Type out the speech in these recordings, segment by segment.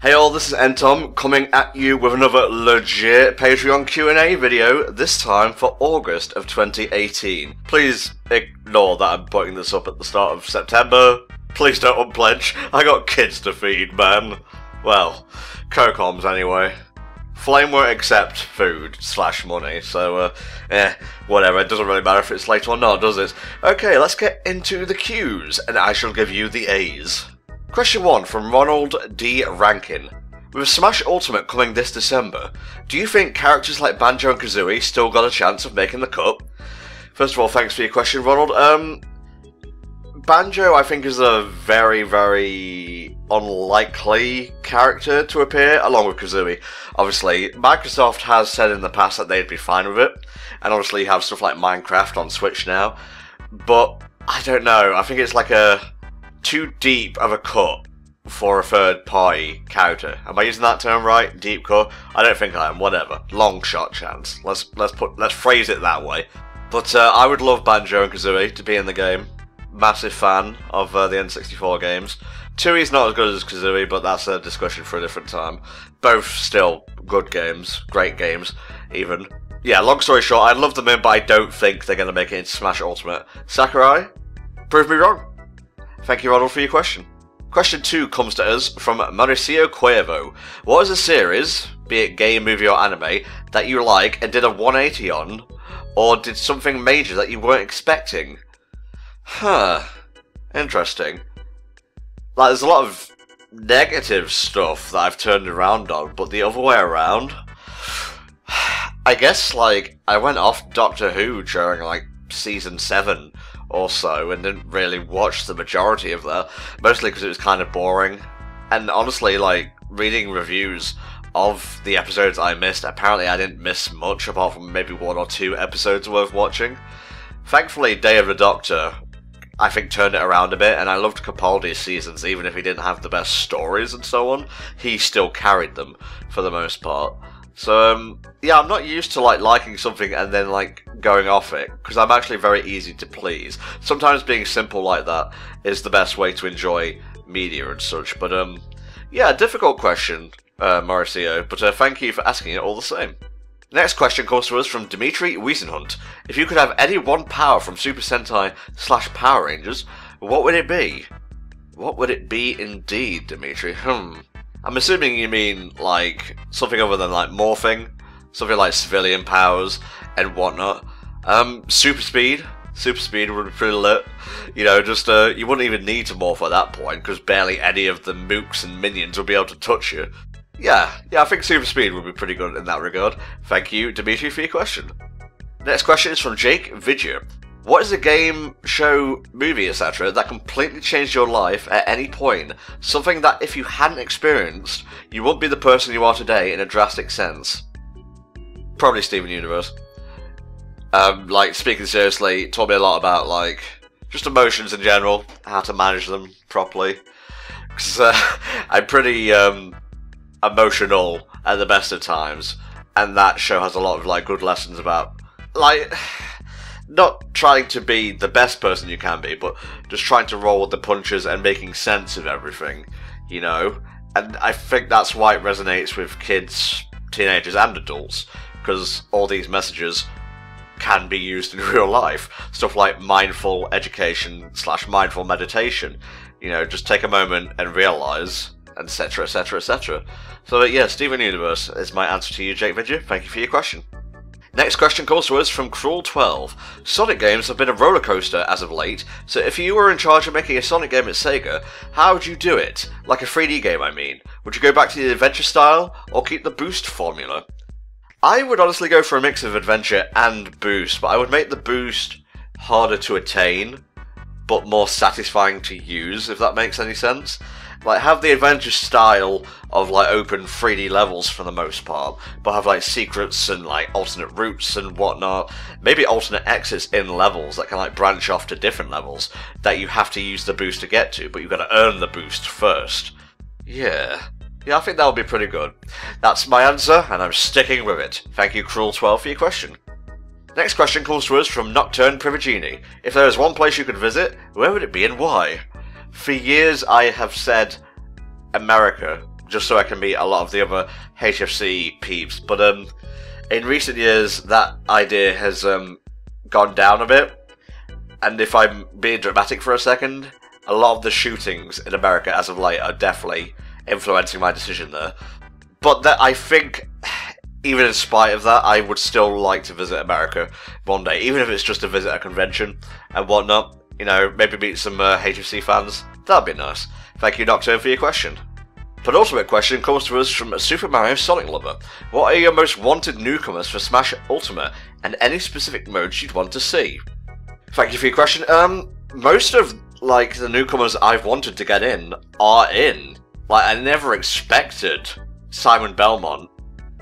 Hey all, this is Entom coming at you with another legit Patreon Q&A video, this time for August of 2018. Please ignore that I'm putting this up at the start of September. Please don't unpledge, I got kids to feed, man. Well, co-coms anyway. Flame won't accept food / money, so whatever, it doesn't really matter if it's late or not, does it? Okay, let's get into the Q's, and I shall give you the A's. Question 1 from Ronald D. Rankin. With Smash Ultimate coming this December, do you think characters like Banjo and Kazooie still got a chance of making the cut? First of all, thanks for your question, Ronald. Banjo, I think, is a very, very unlikely character to appear, along with Kazooie. Obviously, Microsoft has said in the past that they'd be fine with it, and obviously you have stuff like Minecraft on Switch now, but I don't know, I think it's like too deep of a cut for a third-party character. Am I using that term right? Deep cut? I don't think I am. Whatever. Long shot chance. Let's phrase it that way. But I would love Banjo and Kazooie to be in the game. Massive fan of the N64 games. Tooie's not as good as Kazooie, but that's a discussion for a different time. Both still good games, great games, even. Yeah, long story short, I love them in, but I don't think they're going to make it into Smash Ultimate. Sakurai, prove me wrong. Thank you, Ronald, for your question. Question 2 comes to us from Mauricio Cuervo. What is a series, be it game, movie or anime, that you like and did a 180 on, or did something major that you weren't expecting? Interesting. Like, there's a lot of negative stuff that I've turned around on, but the other way around, I guess, like, I went off Doctor Who during, like, Season 7 or so, and didn't really watch the majority of that, mostly because it was kind of boring, and honestly, like, reading reviews of the episodes I missed, apparently I didn't miss much, apart from maybe 1 or 2 episodes worth watching. Thankfully, Day of the Doctor, I think, turned it around a bit, and I loved Capaldi's seasons, even if he didn't have the best stories and so on, he still carried them, for the most part. So, yeah, I'm not used to, like, liking something and then, like, going off it, because I'm actually very easy to please. Sometimes being simple like that is the best way to enjoy media and such, but, yeah, difficult question, Mauricio, but thank you for asking it all the same. Next question comes to us from Dimitri Wiesenhunt. If you could have any one power from Super Sentai / Power Rangers, what would it be? What would it be indeed, Dimitri? I'm assuming you mean, like, something other than, like, morphing, something like civilian powers and whatnot. Super speed. Super speed would be pretty lit. You know, just, you wouldn't even need to morph at that point, because barely any of the mooks and minions would be able to touch you. Yeah, I think super speed would be pretty good in that regard. Thank you, Dimitri, for your question. Next question is from Jake Vidya. What is a game, show, movie, etc. that completely changed your life at any point? Something that if you hadn't experienced, you wouldn't be the person you are today in a drastic sense. Probably Steven Universe. Like, speaking seriously, it taught me a lot about, like, just emotions in general, how to manage them properly. Because I'm pretty emotional at the best of times, and that show has a lot of, like, good lessons about, like, not trying to be the best person you can be, but just trying to roll with the punches and making sense of everything, you know? And I think that's why it resonates with kids, teenagers, and adults, because all these messages can be used in real life. Stuff like mindful education / mindful meditation. You know, just take a moment and realise, etc, etc, etc. So yeah, Steven Universe is my answer to you, Jake Vidya. Thank you for your question. Next question comes to us from Cruel12. Sonic games have been a roller coaster as of late, so if you were in charge of making a Sonic game at Sega, how would you do it? Like a 3D game, I mean. Would you go back to the adventure style, or keep the boost formula? I would honestly go for a mix of adventure and boost, but I would make the boost harder to attain, but more satisfying to use, if that makes any sense. Like, have the adventure style of, like, open 3D levels for the most part, but have, like, secrets and, like, alternate routes and whatnot. Maybe alternate exits in levels that can, like, branch off to different levels that you have to use the boost to get to, but you've got to earn the boost first. Yeah, I think that would be pretty good. That's my answer, and I'm sticking with it. Thank you, Cruel12, for your question. Next question comes to us from Nocturne Privigini. If there is one place you could visit, where would it be and why? For years I have said America, just so I can meet a lot of the other HFC peeps. But in recent years, that idea has gone down a bit. And if I'm being dramatic for a second, a lot of the shootings in America as of late are definitely influencing my decision there. But that, I think, even in spite of that, I would still like to visit America one day, even if it's just to visit a convention and whatnot. You know, maybe meet some HFC fans. That'd be nice. Thank you, Nocturne, for your question. Penultimate question comes to us from Super Mario Sonic Lover. What are your most wanted newcomers for Smash Ultimate, and any specific modes you'd want to see? Thank you for your question. Most of, like, the newcomers I've wanted to get in are in. Like, I never expected Simon Belmont,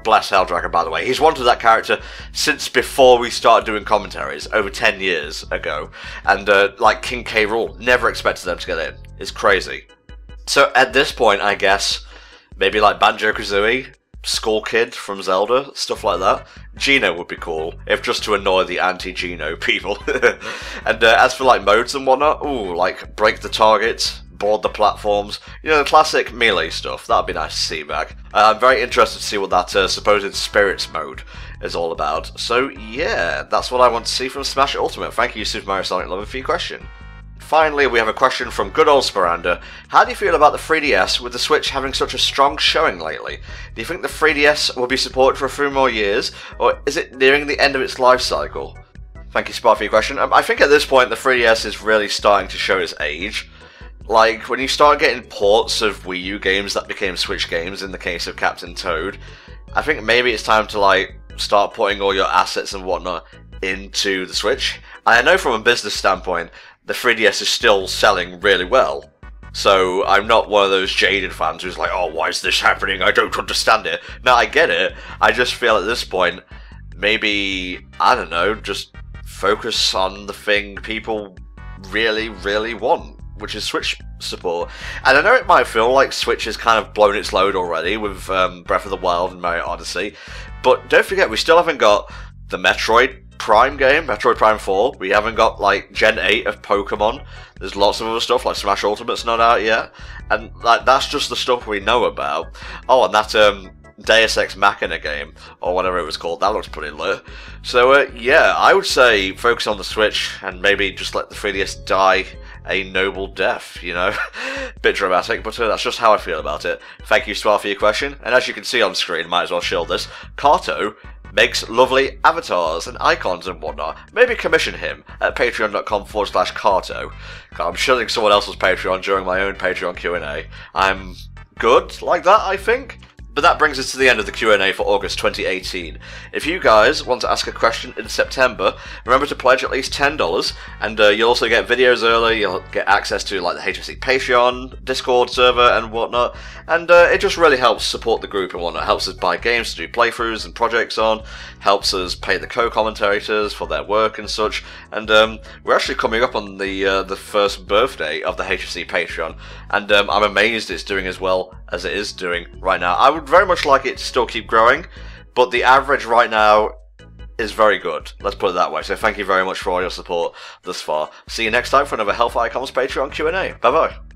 bless Helldragon by the way, he's wanted that character since before we started doing commentaries, over 10 years ago. And, like, King K. Rool, never expected them to get in. It's crazy. So, at this point, I guess, maybe like Banjo-Kazooie, Skull Kid from Zelda, stuff like that. Geno would be cool, if just to annoy the anti-Geno people. And as for like modes and whatnot, ooh, like break the targets, board the platforms, you know, the classic melee stuff. That'd be nice to see back. I'm very interested to see what that supposed spirits mode is all about. So yeah, that's what I want to see from Smash Ultimate. Thank you, Super Mario Sonic Lover, for your question. Finally, we have a question from good old Sparanda. How do you feel about the 3DS with the Switch having such a strong showing lately? Do you think the 3DS will be supported for a few more years, or is it nearing the end of its life cycle? Thank you, Spar, for your question. I think at this point the 3DS is really starting to show its age. Like, when you start getting ports of Wii U games that became Switch games, in the case of Captain Toad, I think maybe it's time to, like, start putting all your assets and whatnot into the Switch. I know from a business standpoint, the 3DS is still selling really well. So I'm not one of those jaded fans who's like, oh, why is this happening? I don't understand it. No, I get it. I just feel at this point, maybe, I don't know, just focus on the thing people really, really want, which is Switch support. And I know it might feel like Switch has kind of blown its load already with Breath of the Wild and Mario Odyssey, but don't forget, we still haven't got the Metroid Prime game, Metroid Prime 4. We haven't got, like, Gen 8 of Pokemon. There's lots of other stuff, like Smash Ultimate's not out yet. And, like, that's just the stuff we know about. Oh, and that, Deus Ex Machina game, or whatever it was called, that looks pretty lit. So, yeah, I would say focus on the Switch, and maybe just let the 3DS die a noble death, you know? Bit dramatic, but that's just how I feel about it. Thank you, Swar, for your question. And as you can see on screen, might as well shield this, Kato makes lovely avatars and icons and whatnot. Maybe commission him at patreon.com/Kato. I'm shilling someone else's Patreon during my own Patreon Q&A. I'm good like that, I think. But that brings us to the end of the Q&A for August 2018. If you guys want to ask a question in September, remember to pledge at least $10, and you'll also get videos early, you'll get access to like the HFC Patreon, Discord server and whatnot, and it just really helps support the group and whatnot. It helps us buy games to do playthroughs and projects on, helps us pay the co-commentators for their work and such, and we're actually coming up on the first birthday of the HFC Patreon, and I'm amazed it's doing as well as it is doing right now. I would very much like it to still keep growing, but the average right now is very good. Let's put it that way. So thank you very much for all your support thus far. See you next time for another HellfireComms Patreon Q&A. Bye bye.